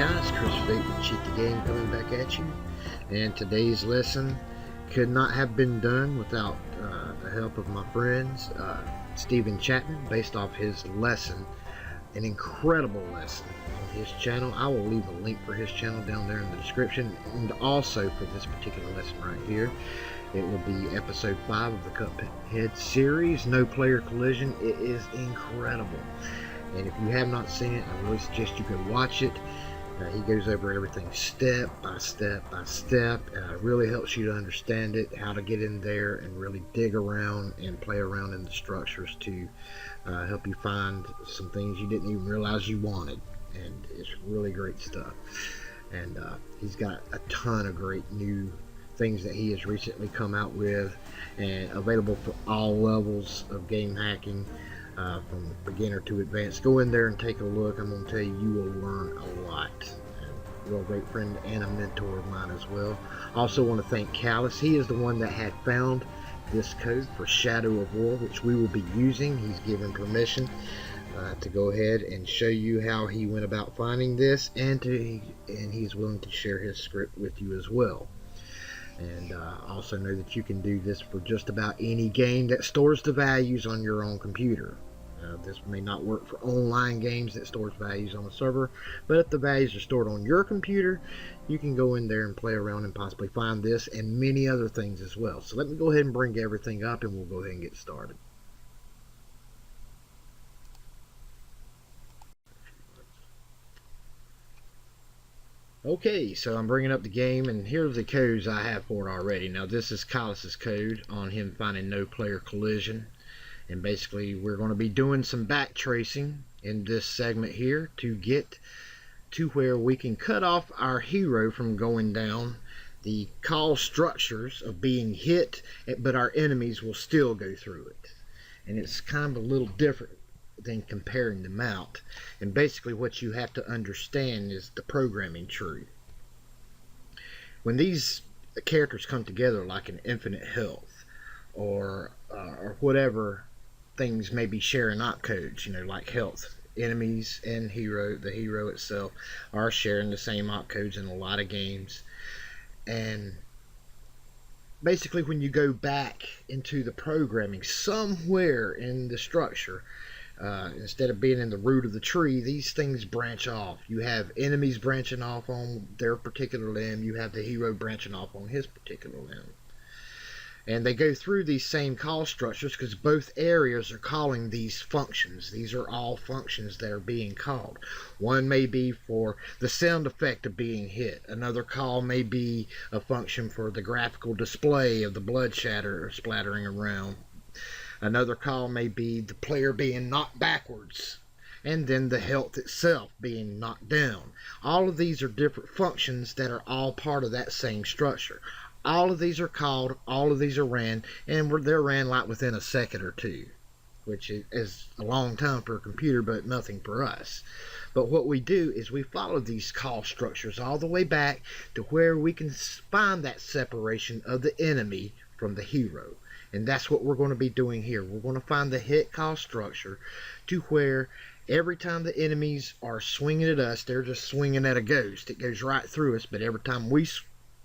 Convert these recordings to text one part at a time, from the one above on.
guys, Chris Fayte with Cheat the Game coming back at you, and today's lesson could not have been done without the help of my friends Stephen Chapman, based off his lesson, an incredible lesson on his channel. I will leave a link for his channel down there in the description, and also for this particular lesson right here. It will be episode 5 of the Cuphead series, No Player Collision. It is incredible, and if you have not seen it, I really suggest you go watch it. He goes over everything step by step by step. Really helps you to understand it, how to get in there and really dig around and play around in the structures to help you find some things you didn't even realize you wanted. And it's really great stuff. And he's got a ton of great new things that he has recently come out with, and available for all levels of game hacking, from beginner to advanced. Go in there and take a look. I'm going to tell you, you will learn a lot. A real great friend and a mentor of mine as well. Also want to thank Callus. He is the one that had found this code for Shadow of War, which we will be using. He's given permission to go ahead and show you how he went about finding this, and he's willing to share his script with you as well. And also know that you can do this for just about any game that stores the values on your own computer. This may not work for online games that stores values on the server, but if the values are stored on your computer, you can go in there and play around and possibly find this and many other things as well. So let me go ahead and bring everything up, and we'll go ahead and get started. Okay, so I'm bringing up the game, and here are the codes I have for it already. Now this is Collis's code on him finding No Player Collision, and basically we're going to be doing some back tracing in this segment here to get to where we can cut off our hero from going down the call structures of being hit, but our enemies will still go through it. And it's kind of a little different than comparing them out. And basically what you have to understand is the programming tree. When these characters come together, like an infinite health or whatever things may be sharing opcodes, you know, like health, enemies and the hero itself are sharing the same opcodes in a lot of games. And basically when you go back into the programming somewhere in the structure, instead of being in the root of the tree, these things branch off. You have enemies branching off on their particular limb. You have the hero branching off on his particular limb. And they go through these same call structures because both areas are calling these functions. These are all functions that are being called. One may be for the sound effect of being hit. Another call may be a function for the graphical display of the blood splattering around. Another call may be the player being knocked backwards, and then the health itself being knocked down. All of these are different functions that are all part of that same structure. All of these are called, all of these are ran, and they're ran like within a second or two, which is a long time for a computer, but nothing for us. But what we do is we follow these call structures all the way back to where we can find that separation of the enemy from the hero. And that's what we're going to be doing here. We're going to find the hit call structure to where every time the enemies are swinging at us, they're just swinging at a ghost. It goes right through us, but every time we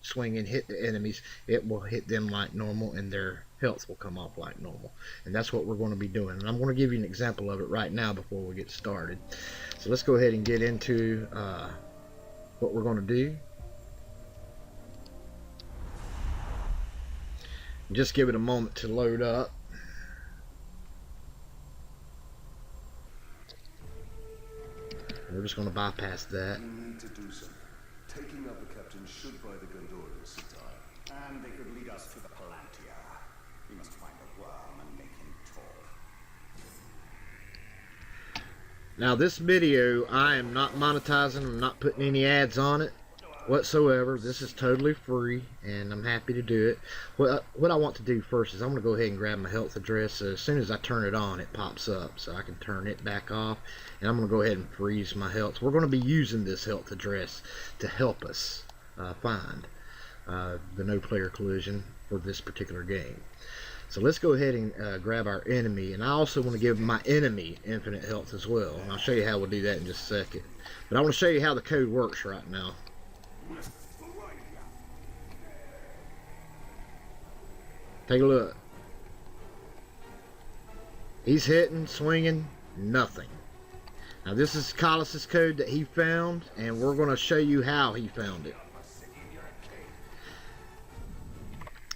swing and hit the enemies, it will hit them like normal, and their health will come off like normal. And that's what we're going to be doing. And I'm going to give you an example of it right now before we get started. So let's go ahead and get into what we're going to do. Just give it a moment to load up. We're just going to bypass that. You need to do something. Taking out the captain should buy the Gondorians some time. And they could lead us to the Palantir. We must find a worm and make him talk. Now this video, I am not monetizing. I'm not putting any ads on it whatsoever. This is totally free, and I'm happy to do it. What I want to do first is I'm going to go ahead and grab my health address. So as soon as I turn it on, it pops up, so I can turn it back off, and I'm going to go ahead and freeze my health. We're going to be using this health address to help us find the No Player Collision for this particular game. So let's go ahead and grab our enemy, and I also want to give my enemy infinite health as well, and I'll show you how we'll do that in just a second. But I want to show you how the code works right now. Take a look. He's hitting, swinging, nothing. Now this is Colossus code that he found, and we're going to show you how he found it.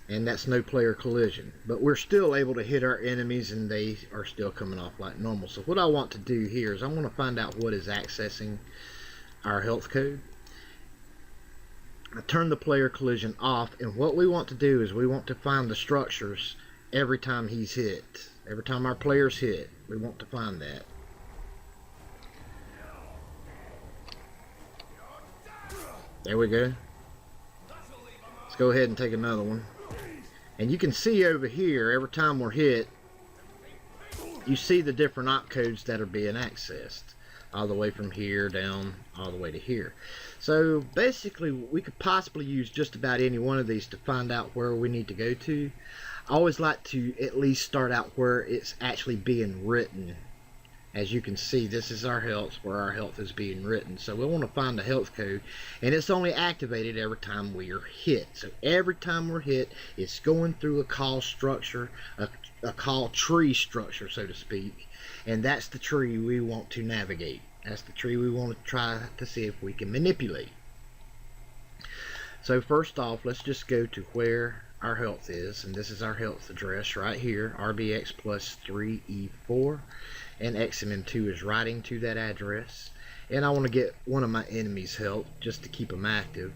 And that's no player collision. But we're still able to hit our enemies, and they are still coming off like normal. So what I want to do here is I want to find out what is accessing our health code. I turn the player collision off, and what we want to do is we want to find the structures every time he's hit. Every time our player's hit, we want to find that. There we go. Let's go ahead and take another one. And you can see over here, every time we're hit, you see the different opcodes that are being accessed. All the way from here down, all the way to here. So basically, we could possibly use just about any one of these to find out where we need to go to. I always like to at least start out where it's actually being written. As you can see, this is our health, where our health is being written. So we want to find the health code, and it's only activated every time we are hit. So every time we're hit, it's going through a call structure, a call tree structure, so to speak. And that's the tree we want to navigate. That's the tree we want to try to see if we can manipulate. So first off, let's just go to where our health is, and this is our health address right here, RBX plus 3E4, and XMM2 is writing to that address. And I want to get one of my enemies' health just to keep them active,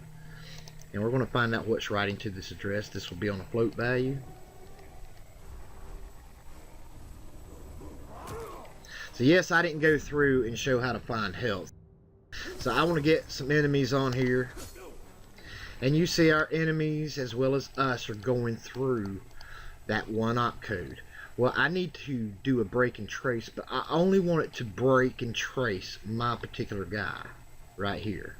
and we're going to find out what's writing to this address. This will be on a float value. So yes, I didn't go through and show how to find health. So I want to get some enemies on here. And you see our enemies as well as us are going through that one opcode. Well, I need to do a break and trace, but I only want it to break and trace my particular guy right here.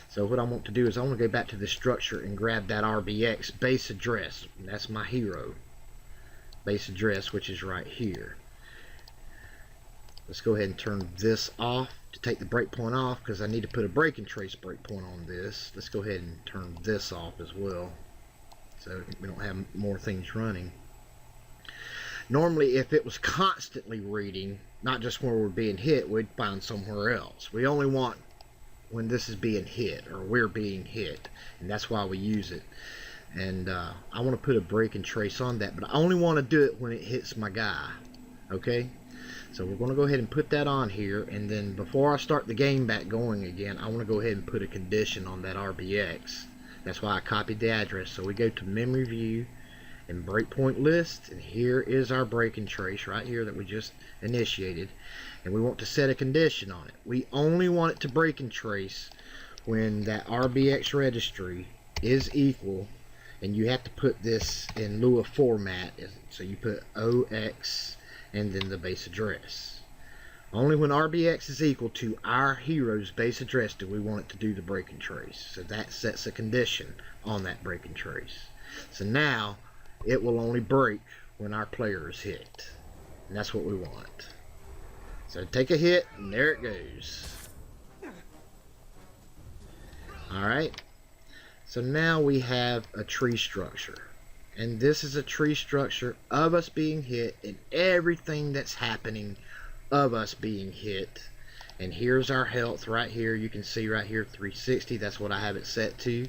So what I want to do is I want to go back to the structure and grab that RBX base address. And that's my hero base address, which is right here. Let's go ahead and turn this off to take the breakpoint off, because I need to put a break and trace breakpoint on this. Let's go ahead and turn this off as well, so we don't have more things running. Normally, if it was constantly reading, not just when we're being hit, we'd find somewhere else. We only want when this is being hit, or we're being hit, and that's why we use it. And I want to put a break and trace on that, but I only want to do it when it hits my guy. Okay? So we're going to go ahead and put that on here, and then before I start the game back going again, I want to go ahead and put a condition on that RBX. That's why I copied the address. So we go to memory view and breakpoint list, and here is our break and trace right here that we just initiated, and we want to set a condition on it. We only want it to break and trace when that RBX registry is equal, and you have to put this in Lua format, so you put OX and then the base address. Only when RBX is equal to our hero's base address do we want it to do the break and trace. So that sets a condition on that break and trace. So now it will only break when our player is hit, and that's what we want. So take a hit, and there it goes. Alright, so now we have a tree structure. And this is a tree structure of us being hit and everything that's happening of us being hit. And here's our health right here. You can see right here 360. That's what I have it set to.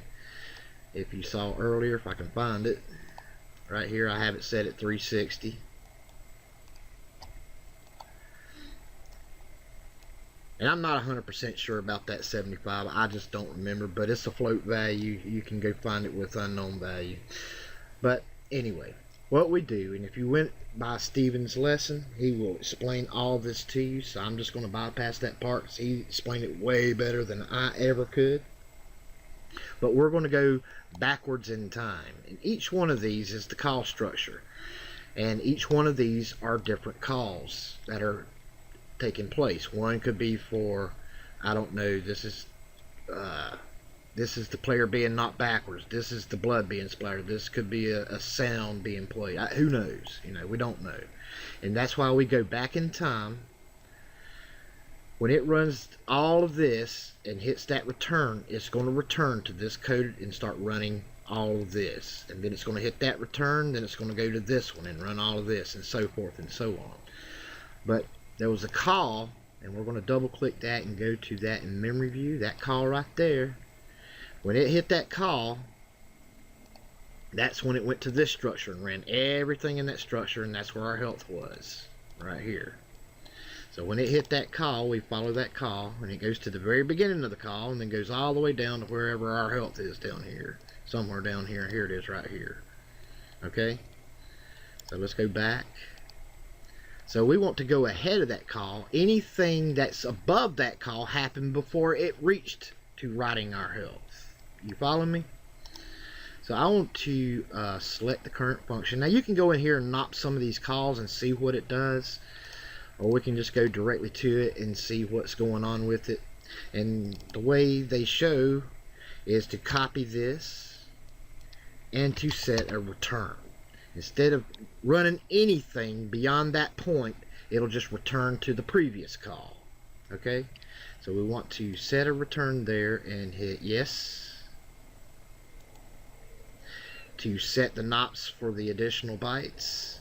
If you saw earlier, if I can find it. Right here I have it set at 360. And I'm not 100% sure about that 75. I just don't remember. But it's a float value. You can go find it with unknown value. But anyway, what we do, and if you went by Steven's lesson, he will explain all this to you. So I'm just going to bypass that part, because he explained it way better than I ever could. But we're going to go backwards in time. And each one of these is the call structure. And each one of these are different calls that are taking place. One could be for, I don't know, this is This is the player being knocked backwards. This is the blood being splattered. This could be a sound being played. Who knows? You know, we don't know. And that's why we go back in time. When it runs all of this and hits that return, it's going to return to this code and start running all of this. And then it's going to hit that return, then it's going to go to this one and run all of this, and so forth and so on. But there was a call, and we're going to double click that and go to that in memory view, that call right there. When it hit that call, that's when it went to this structure and ran everything in that structure, and that's where our health was, right here. So when it hit that call, we follow that call, and it goes to the very beginning of the call, and then goes all the way down to wherever our health is down here. Somewhere down here. Here it is right here. Okay? So let's go back. So we want to go ahead of that call. Anything that's above that call happened before it reached to writing our health. You follow me? So I want to select the current function. Now you can go in here and knock some of these calls and see what it does. Or we can just go directly to it and see what's going on with it. And the way they show is to copy this and to set a return. Instead of running anything beyond that point, it'll just return to the previous call. Okay? So we want to set a return there and hit yes. To set the knops for the additional bytes.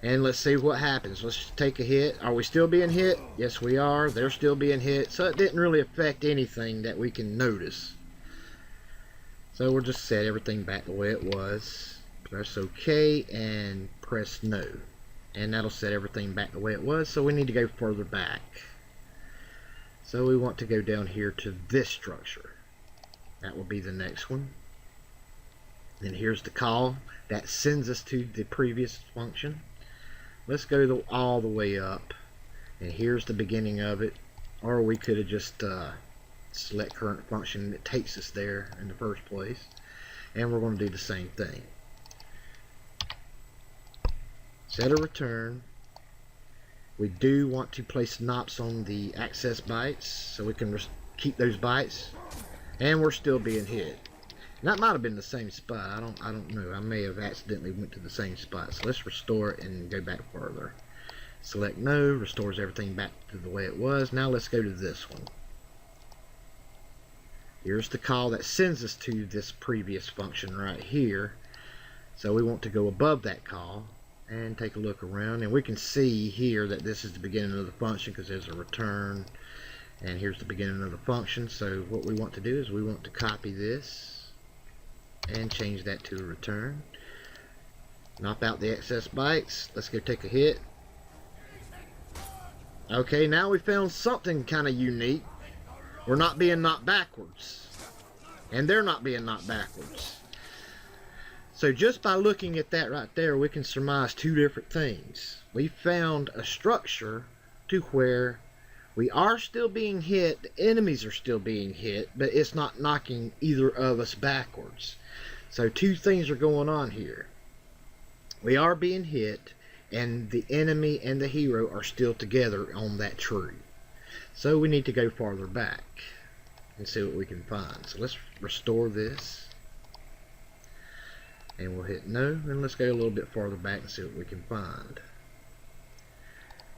And let's see what happens. Let's take a hit. Are we still being hit? Yes, we are. They're still being hit. So it didn't really affect anything that we can notice. So we'll just set everything back the way it was. Press OK and press no. And that'll set everything back the way it was. So we need to go further back. So we want to go down here to this structure. That will be the next one. And here's the call. That sends us to the previous function. Let's go all the way up, and here's the beginning of it. Or we could have just select current function that takes us there in the first place, and we're going to do the same thing. Set a return. We do want to place knops on the access bytes so we can keep those bytes, and we're still being hit. That might have been the same spot. I don't know. I may have accidentally went to the same spot. So let's restore it and go back further. Select no, restores everything back to the way it was. Now let's go to this one. Here's the call that sends us to this previous function right here. So we want to go above that call and take a look around, and we can see here that this is the beginning of the function because there's a return, and here's the beginning of the function. So what we want to do is we want to copy this and change that to a return. Knock out the excess bytes. Let's go take a hit. Okay, now we found something kind of unique. We're not being knocked backwards, and they're not being knocked backwards. So just by looking at that right there, we can surmise two different things. We found a structure to where we are still being hit, the enemies are still being hit, but it's not knocking either of us backwards. So two things are going on here. We are being hit, and the enemy and the hero are still together on that tree. So we need to go farther back and see what we can find. So let's restore this, and we'll hit no, and let's go a little bit farther back and see what we can find.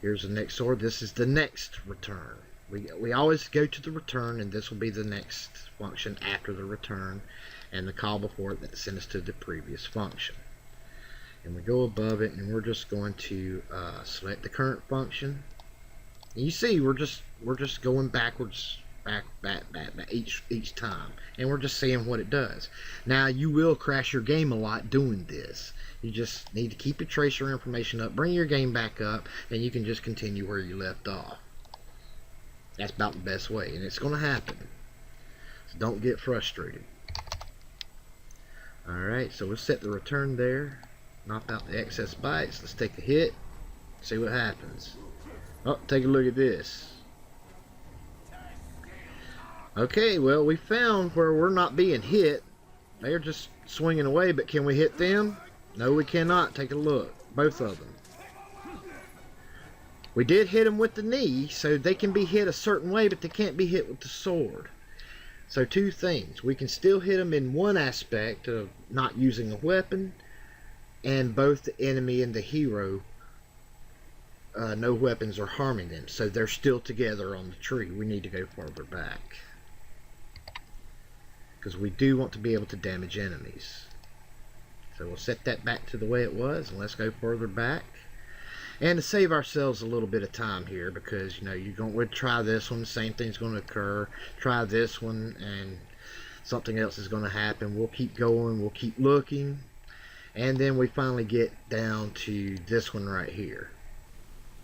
Here's the next sword. This is the next return. We always go to the return, and this will be the next function after the return, and the call before it that sent us to the previous function. And we go above it, and we're just going to select the current function. And you see, we're just going backwards, back each time, and we're just seeing what it does. Now you will crash your game a lot doing this. You just need to keep your tracer information up, bring your game back up, and you can just continue where you left off. That's about the best way, and it's going to happen. So don't get frustrated. Alright, so we'll set the return there. Knock out the excess bytes. Let's take a hit. See what happens. Oh, take a look at this. Okay, well, we found where we're not being hit. They're just swinging away, but can we hit them? No, we cannot. Take a look. Both of them. We did hit them with the knee, so they can be hit a certain way, but they can't be hit with the sword. So two things. We can still hit them in one aspect of not using a weapon, and both the enemy and the hero, no weapons are harming them. So they're still together on the tree. We need to go further back, because we do want to be able to damage enemies. So we'll set that back to the way it was, and let's go further back. And to save ourselves a little bit of time here, because you're going to try this one, the same thing's going to occur. Try this one, and something else is going to happen. We'll keep going, we'll keep looking, and then we finally get down to this one right here.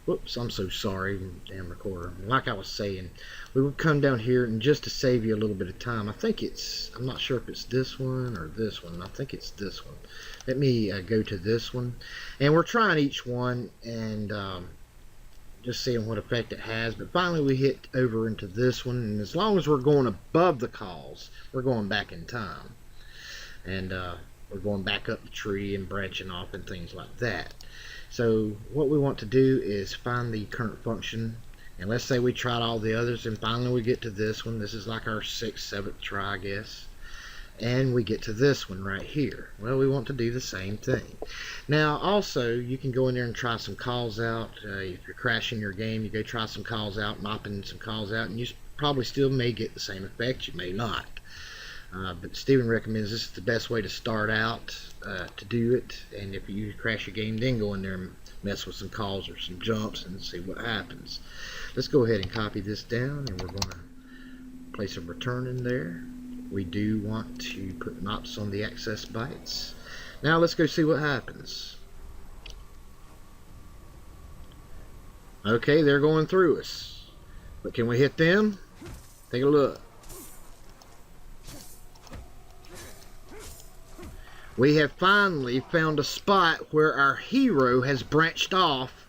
Whoops, I'm so sorry, damn recorder. Like I was saying, we would come down here, and just to save you a little bit of time, I'm not sure if it's this one or this one. I think it's this one. Let me go to this one, and we're trying each one and just seeing what effect it has. But finally we hit over into this one, and as long as we're going above the calls, we're going back in time, and we're going back up the tree and branching off and things like that. So what we want to do is find the current function, and let's say we tried all the others, and finally we get to this one. This is like our 6th, 7th try, I guess. And we get to this one right here. Well, we want to do the same thing. Now also, you can go in there and try some calls out. If you're crashing your game, you go try some calls out, mopping some calls out, and you probably still may get the same effect. You may not. But Steven recommends this is the best way to start out to do it. And if you crash your game, then go in there and mess with some calls or some jumps and see what happens. Let's go ahead and copy this down, and we're going to place a return in there. We do want to put knots on the access bytes. Now let's go see what happens. Okay, they're going through us. But can we hit them? Take a look. We have finally found a spot where our hero has branched off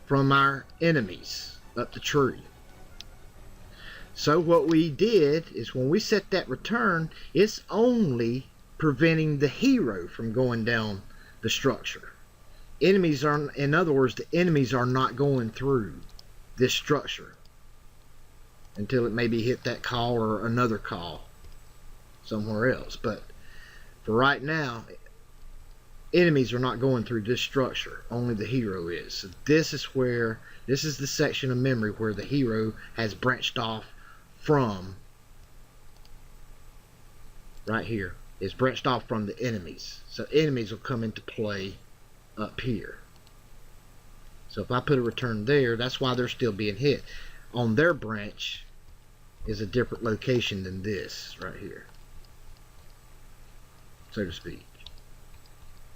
from our enemies up the tree. So what we did is, when we set that return, it's only preventing the hero from going down the structure. Enemies are, in other words, the enemies are not going through this structure until it maybe hit that call or another call somewhere else. But for right now, enemies are not going through this structure. Only the hero is. So this is the section of memory where the hero has branched off from. Right here is branched off from the enemies. So enemies will come into play up here. So if I put a return there, that's why they're still being hit. On their branch is a different location than this right here, so to speak.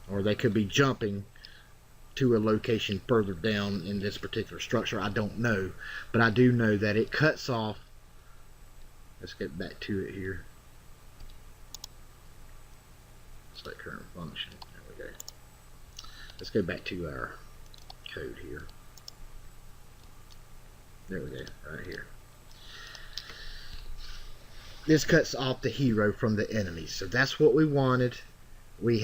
Or they could be jumping to a location further down in this particular structure. I don't know, but I do know that it cuts off. Let's get back to it here. Select current function. There we go. Let's go back to our code here. There we go, right here. This cuts off the hero from the enemy. So that's what we wanted. We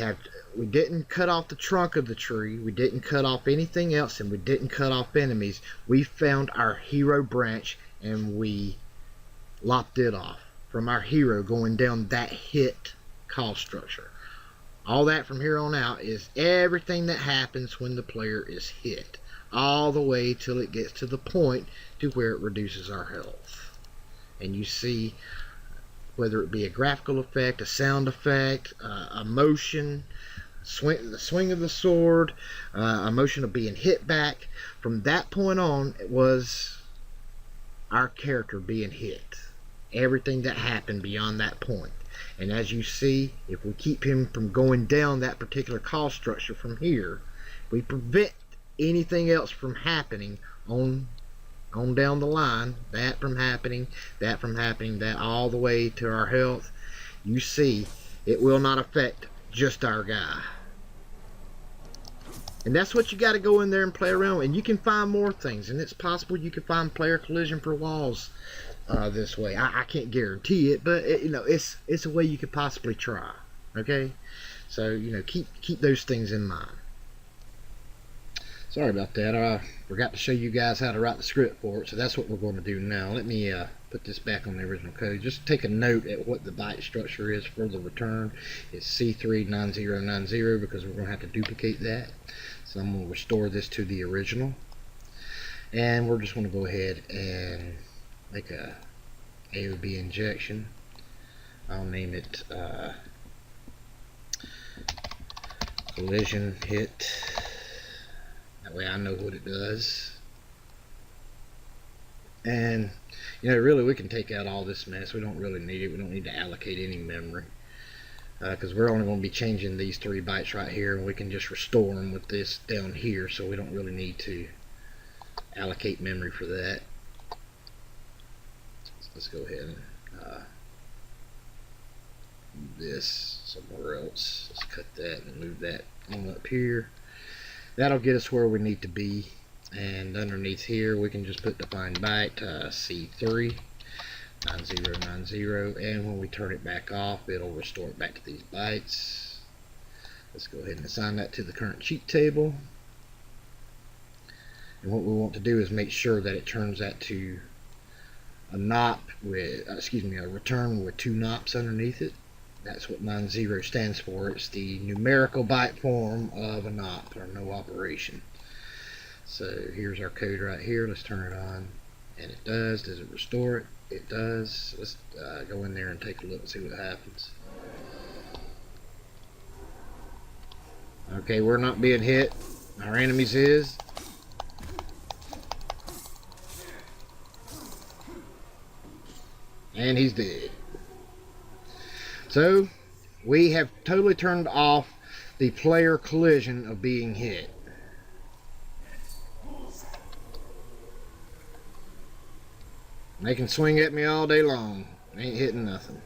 didn't cut off the trunk of the tree. We didn't cut off anything else, and we didn't cut off enemies. We found our hero branch, and we lopped it off from our hero going down that hit call structure. All that from here on out is everything that happens when the player is hit, all the way till it gets to the point to where it reduces our health. And you see, whether it be a graphical effect, a sound effect, a motion, the swing of the sword, a motion of being hit back, from that point on, it was our character being hit. Everything that happened beyond that point. And as you see, if we keep him from going down that particular call structure from here, we prevent anything else from happening on down the line, that from happening, that all the way to our health. You see, it will not affect just our guy. And that's what you got to go in there and play around with. And you can find more things, and it's possible you can find player collision for walls this way. I can't guarantee it, but it's a way you could possibly try. Okay, so keep those things in mind. Sorry about that. I forgot to show you guys how to write the script for it, so that's what we're going to do now. Let me put this back on the original code. Just take a note at what the byte structure is for the return. It's C39090 because we're going to have to duplicate that. So I'm going to restore this to the original. And we're just going to go ahead and make a AOB injection. I'll name it collision hit. That way I know what it does. And really we can take out all this mess. We don't really need it. We don't need to allocate any memory because we're only going to be changing these 3 bytes right here, and we can just restore them with this down here, so we don't really need to allocate memory for that. Let's go ahead and move this somewhere else. Let's cut that and move that on up here. That'll get us where we need to be. And underneath here we can just put define byte C3 9090, and when we turn it back off it'll restore it back to these bytes. Let's go ahead and assign that to the current cheat table. And what we want to do is make sure that it turns that to a NOP with, a return with 2 NOPs underneath it. That's what 90 stands for. It's the numerical byte form of a NOP, or no operation. So here's our code right here. Let's turn it on, and it does. Does it restore it? It does. Let's go in there and take a look and see what happens. Okay, we're not being hit. Our enemies is. And he's dead. So we have totally turned off the player collision of being hit. They can swing at me all day long. Ain't hitting nothing.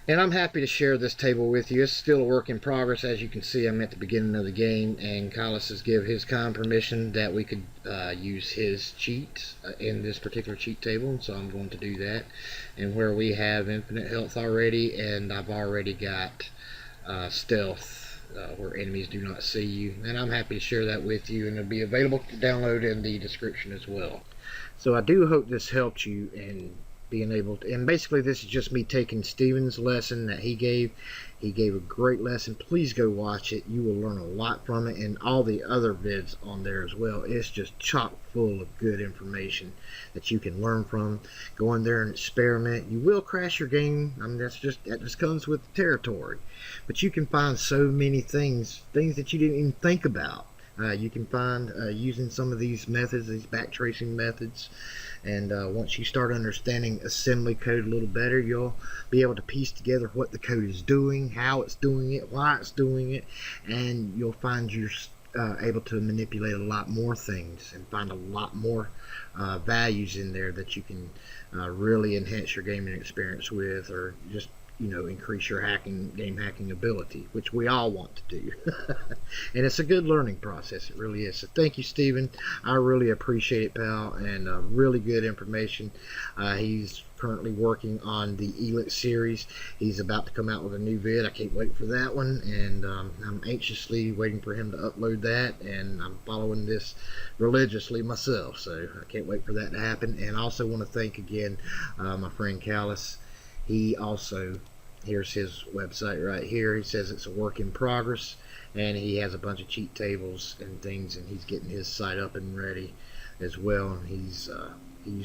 And I'm happy to share this table with you. It's still a work in progress. As you can see, I'm at the beginning of the game, and Kylas has given his kind permission that we could use his cheat in this particular cheat table, so I'm going to do that. And where we have infinite health already, and I've already got stealth, where enemies do not see you, and I'm happy to share that with you, and it'll be available to download in the description as well. So I do hope this helped you in being able to, and basically this is just me taking Steven's lesson that he gave. He gave a great lesson. Please go watch it. You will learn a lot from it, and all the other vids on there as well. It's just chock full of good information that you can learn from. Go in there and experiment. You will crash your game. I mean, that just comes with the territory. But you can find so many things that you didn't even think about. You can find using some of these methods, these backtracing methods, and once you start understanding assembly code a little better, you'll be able to piece together what the code is doing, how it's doing it, why it's doing it, and you'll find you're able to manipulate a lot more things and find a lot more values in there that you can really enhance your gaming experience with, or just increase your game hacking ability, which we all want to do. And it's a good learning process. It really is. So thank you, Steven. I really appreciate it, pal, and really good information. He's currently working on the Elix series. He's about to come out with a new vid. I can't wait for that one, and I'm anxiously waiting for him to upload that, and I'm following this religiously myself, so I can't wait for that to happen. And I also want to thank again my friend Kylas. He also, here's his website right here. He says it's a work in progress, and he has a bunch of cheat tables and things, and he's getting his site up and ready as well. And he's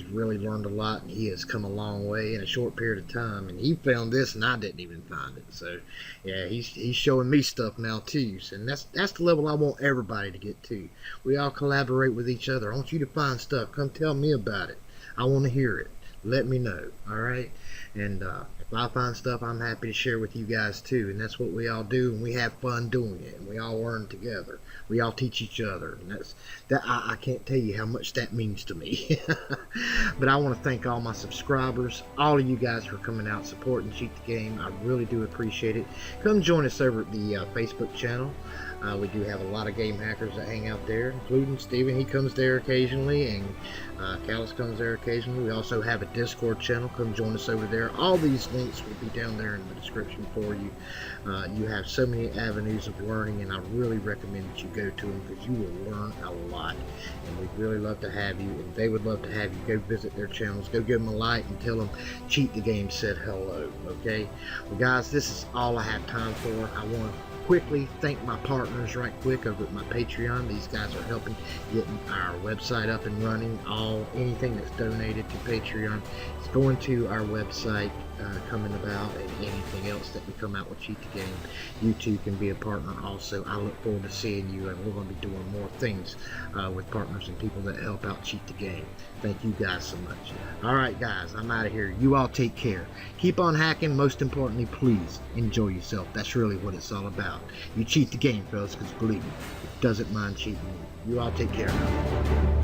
really learned a lot, and he has come a long way in a short period of time. And he found this, and I didn't even find it. So yeah, he's showing me stuff now too. So, and that's the level I want everybody to get to. We all collaborate with each other. I want you to find stuff. Come tell me about it. I want to hear it. Let me know. All right. And if I find stuff, I'm happy to share with you guys too. And that's what we all do, and we have fun doing it, and we all learn together. We all teach each other, and I can't tell you how much that means to me. But I want to thank all my subscribers, all of you guys for coming out supporting Cheat the Game. I really do appreciate it. Come join us over at the Facebook channel. We do have a lot of game hackers that hang out there, including Steven. He comes there occasionally, and Callus comes there occasionally. We also have a Discord channel. Come join us over there. All these links will be down there in the description for you. You have so many avenues of learning, and I really recommend that you go to them because you will learn a lot. And we'd really love to have you, and they would love to have you. Go visit their channels. Go give them a like and tell them Cheat the Game said hello. Okay? Well, guys, this is all I have time for. I want to quickly thank my partners right quick over at my Patreon. These guys are helping getting our website up and running. Anything that's donated to Patreon is going to our website coming about, and anything else that we come out with Cheat the Game. You too can be a partner also. I look forward to seeing you, and we're going to be doing more things with partners and people that help out Cheat the Game. Thank you guys so much. Alright guys, I'm out of here. You all take care. Keep on hacking. Most importantly, please enjoy yourself. That's really what it's all about. You cheat the game, fellas, because believe me, it doesn't mind cheating you. You all take care now.